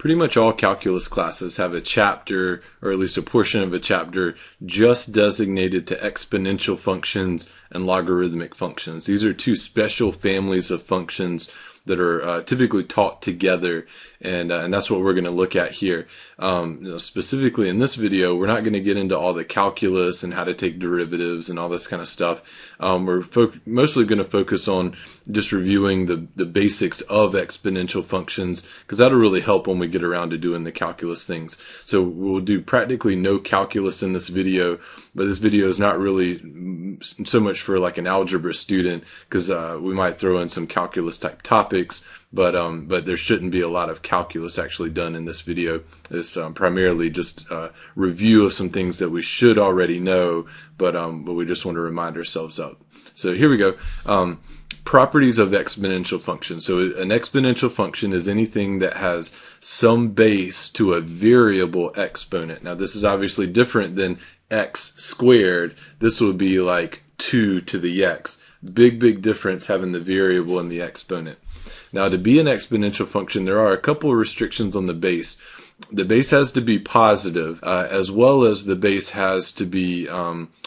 Pretty much all calculus classes have a chapter, or at least a portion of a chapter, just designated to exponential functions and logarithmic functions. These are two special families of functions that are typically taught together, and that's what we're going to look at here. Specifically in this video, we're not going to get into all the calculus and how to take derivatives and all this kind of stuff. We're mostly going to focus on just reviewing the basics of exponential functions, because that'll really help when we get around to doing the calculus things. So we'll do practically no calculus in this video, but this video is not really so much for like an algebra student, because we might throw in some calculus type topics, but there shouldn't be a lot of calculus actually done in this video. It's primarily just a review of some things that we should already know, but we just want to remind ourselves of. So here we go. Properties of exponential functions. So an exponential function is anything that has some base to a variable exponent. Now this is obviously different than x squared. This would be like 2 to the x. Big difference having the variable and the exponent. Now to be an exponential function, there are a couple of restrictions on the base. The base has to be positive, as well as the base has to be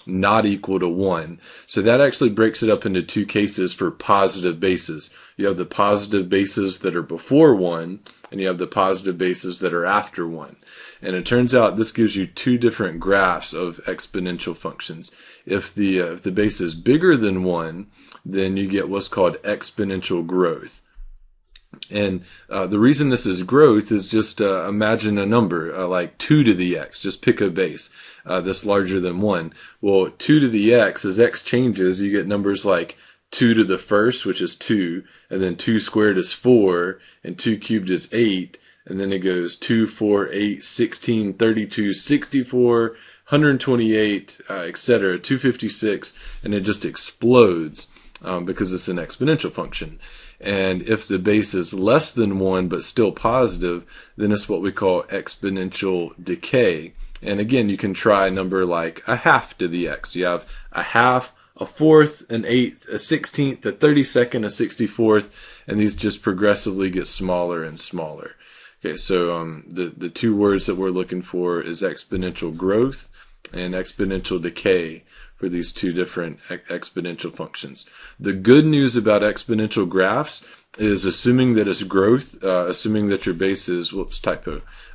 not equal to 1. So that actually breaks it up into two cases for positive bases. You have the positive bases that are before 1, and you have the positive bases that are after 1. And it turns out this gives you two different graphs of exponential functions. If the base is bigger than 1, then you get what's called exponential growth. And the reason this is growth is just imagine a number like 2 to the x. Just pick a base that's larger than 1. Well, 2 to the x, as x changes, you get numbers like 2 to the first, which is 2, and then 2 squared is 4, and 2 cubed is 8, and then it goes 2, 4, 8, 16, 32, 64, 128, etc., 256, and it just explodes because it's an exponential function. And if the base is less than 1 but still positive, then it's what we call exponential decay. And again, you can try a number like a half to the x. You have a half, a fourth, an eighth, a 16th, a 32nd, a 64th, and these just progressively get smaller and smaller. Okay, so the two words that we're looking for is exponential growth and exponential decay for these two different exponential functions. The good news about exponential graphs is assuming that it's growth, assuming that your base is,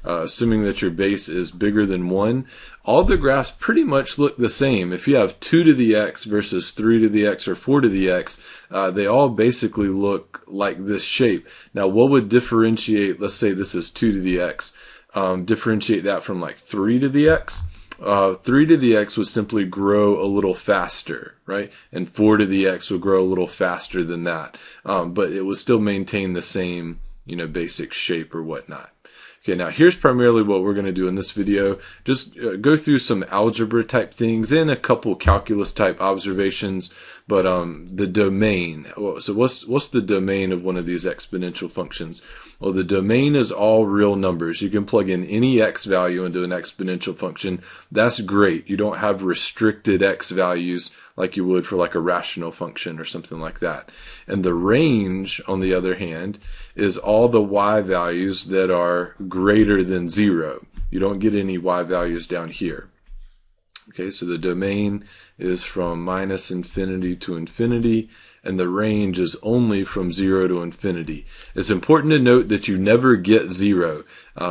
assuming that your base is bigger than 1, all the graphs pretty much look the same. If you have 2 to the x versus 3 to the x or 4 to the x, they all basically look like this shape. Now what would differentiate, let's say this is 2 to the x, differentiate that from like 3 to the x? 3 to the x would simply grow a little faster, right? And 4 to the x would grow a little faster than that. But it would still maintain the same, basic shape or whatnot. Okay, now here's primarily what we're going to do in this video. Just go through some algebra type things and a couple calculus type observations, but the domain. So what's the domain of one of these exponential functions? Well, the domain is all real numbers. You can plug in any x value into an exponential function. That's great. You don't have restricted x values like you would for like a rational function or something like that. And the range, on the other hand, is all the y values that are greater than 0. You don't get any y values down here. Okay, so the domain is from minus infinity to infinity, and the range is only from 0 to infinity. It's important to note that you never get 0.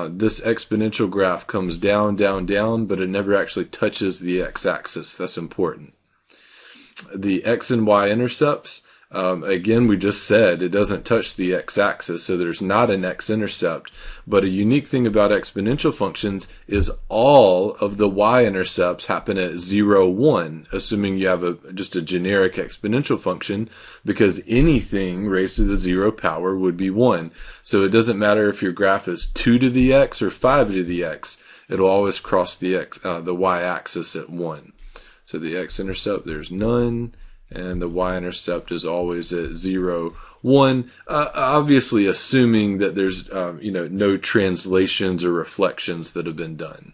This exponential graph comes down, down, down, but it never actually touches the x-axis. That's important. The x and y intercepts, again, we just said it doesn't touch the x-axis, so there's not an x-intercept. But a unique thing about exponential functions is all of the y-intercepts happen at 0, 1, assuming you have just a generic exponential function, because anything raised to the 0 power would be 1. So it doesn't matter if your graph is 2 to the x or 5 to the x, it'll always cross the y-axis at 1. So the x-intercept, there's none, and the y-intercept is always at 0, 1, obviously assuming that there's no translations or reflections that have been done.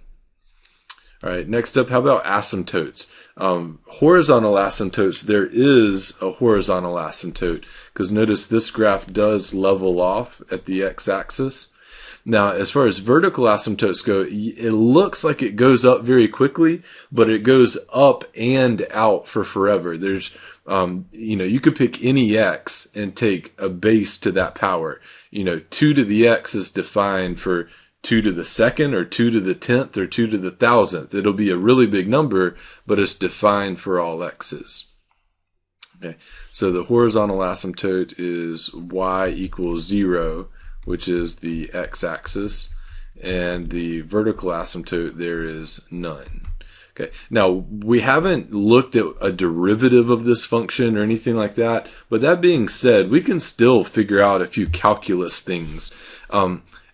All right, next up, how about asymptotes? Horizontal asymptotes, there is a horizontal asymptote, because notice this graph does level off at the x-axis. Now, as far as vertical asymptotes go, it looks like it goes up very quickly, but it goes up and out for forever. There's, you could pick any x and take a base to that power. 2 to the x is defined for 2 to the second or 2 to the 10th or 2 to the 1000th. It'll be a really big number, but it's defined for all x's. Okay, so the horizontal asymptote is y equals 0, which is the x-axis, and the vertical asymptote there is none. Okay, now we haven't looked at a derivative of this function or anything like that, but that being said, we can still figure out a few calculus things.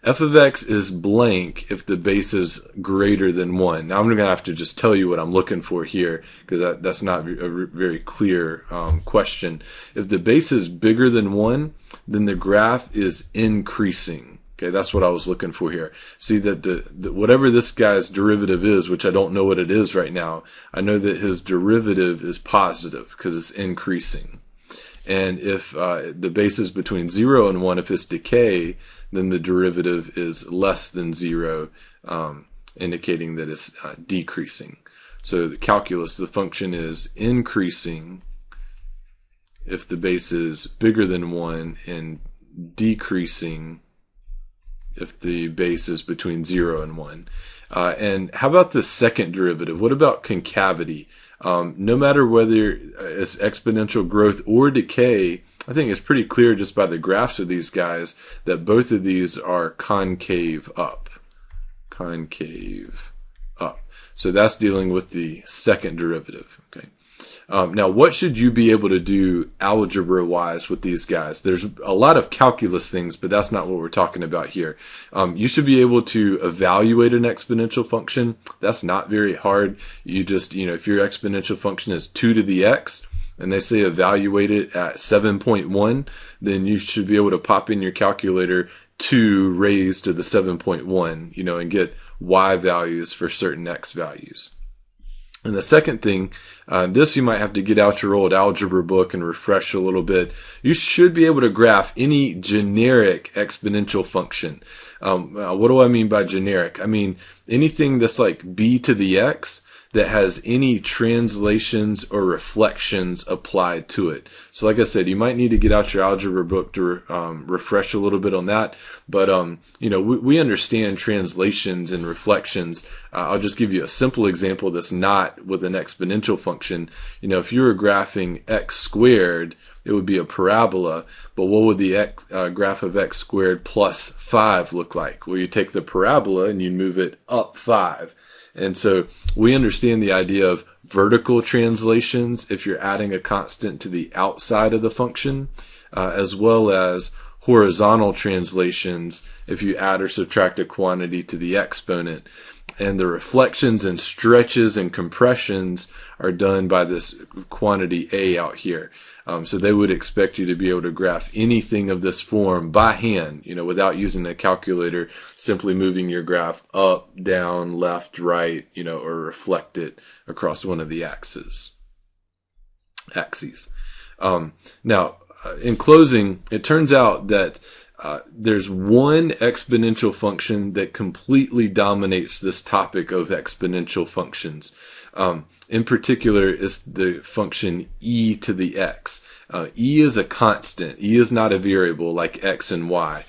F of x is blank if the base is greater than 1. Now I'm going to have to just tell you what I'm looking for here, because that's not a very clear question. If the base is bigger than 1, then the graph is increasing. Okay, that's what I was looking for here. See that the whatever this guy's derivative is, which I don't know what it is right now, I know that his derivative is positive because it's increasing. And if the base is between 0 and 1, if it's decay, then the derivative is less than 0, indicating that it's decreasing. So the calculus, the function is increasing if the base is bigger than 1 and decreasing if the base is between 0 and 1. And how about the second derivative? What about concavity? No matter whether it's exponential growth or decay, I think it's pretty clear just by the graphs of these guys that both of these are concave up. Concave up. So that's dealing with the second derivative. Okay. Now, what should you be able to do algebra-wise with these guys? There's a lot of calculus things, but that's not what we're talking about here. You should be able to evaluate an exponential function. That's not very hard. You just, if your exponential function is 2 to the x, and they say evaluate it at 7.1, then you should be able to pop in your calculator 2 raised to the 7.1, and get y values for certain x values. And the second thing, this you might have to get out your old algebra book and refresh a little bit. You should be able to graph any generic exponential function. What do I mean by generic? I mean anything that's like b to the x that has any translations or reflections applied to it. So like I said, you might need to get out your algebra book to refresh a little bit on that. But, we understand translations and reflections. I'll just give you a simple example that's not with an exponential function. If you were graphing x squared, it would be a parabola, but what would the graph of x squared plus 5 look like? Well, you take the parabola and you move it up 5. And so we understand the idea of vertical translations if you're adding a constant to the outside of the function, as well as horizontal translations if you add or subtract a quantity to the exponent. And the reflections and stretches and compressions are done by this quantity a out here. So they would expect you to be able to graph anything of this form by hand, without using a calculator, simply moving your graph up, down, left, right, or reflect it across one of the axes. Now, in closing, it turns out that there's one exponential function that completely dominates this topic of exponential functions. In particular, it's the function e to the x. E is a constant. E is not a variable like x and y.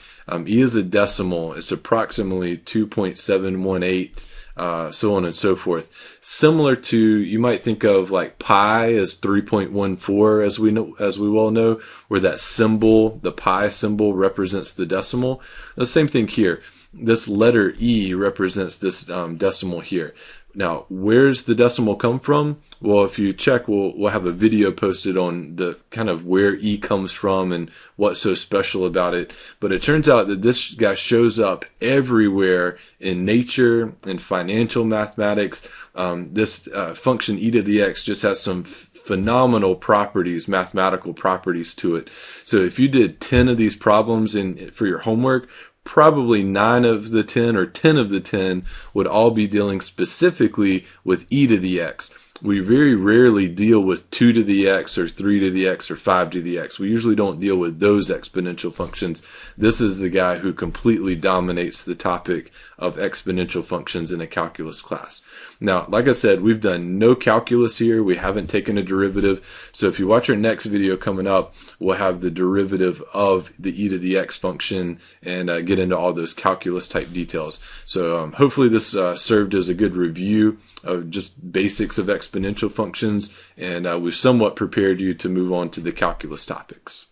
E is a decimal. It's approximately 2.718, so on and so forth. Similar to, you might think of like pi as 3.14, as we well know, where that symbol, the pi symbol, represents the decimal. The same thing here. This letter E represents this decimal here. Now, where's the decimal come from? Well, if you check, we'll have a video posted on the kind of where E comes from and what's so special about it. But it turns out that this guy shows up everywhere in nature, in financial mathematics. This function e to the x just has some phenomenal properties, mathematical properties to it. So if you did 10 of these problems for your homework, probably 9 of the 10 or 10 of the 10 would all be dealing specifically with e to the x. we very rarely deal with 2 to the x or 3 to the x or 5 to the x. We usually don't deal with those exponential functions. This is the guy who completely dominates the topic of exponential functions in a calculus class. Now, like I said, we've done no calculus here. We haven't taken a derivative. So if you watch our next video coming up, we'll have the derivative of the e to the x function and get into all those calculus type details. So hopefully this served as a good review of just basics of exponential functions, and we've somewhat prepared you to move on to the calculus topics.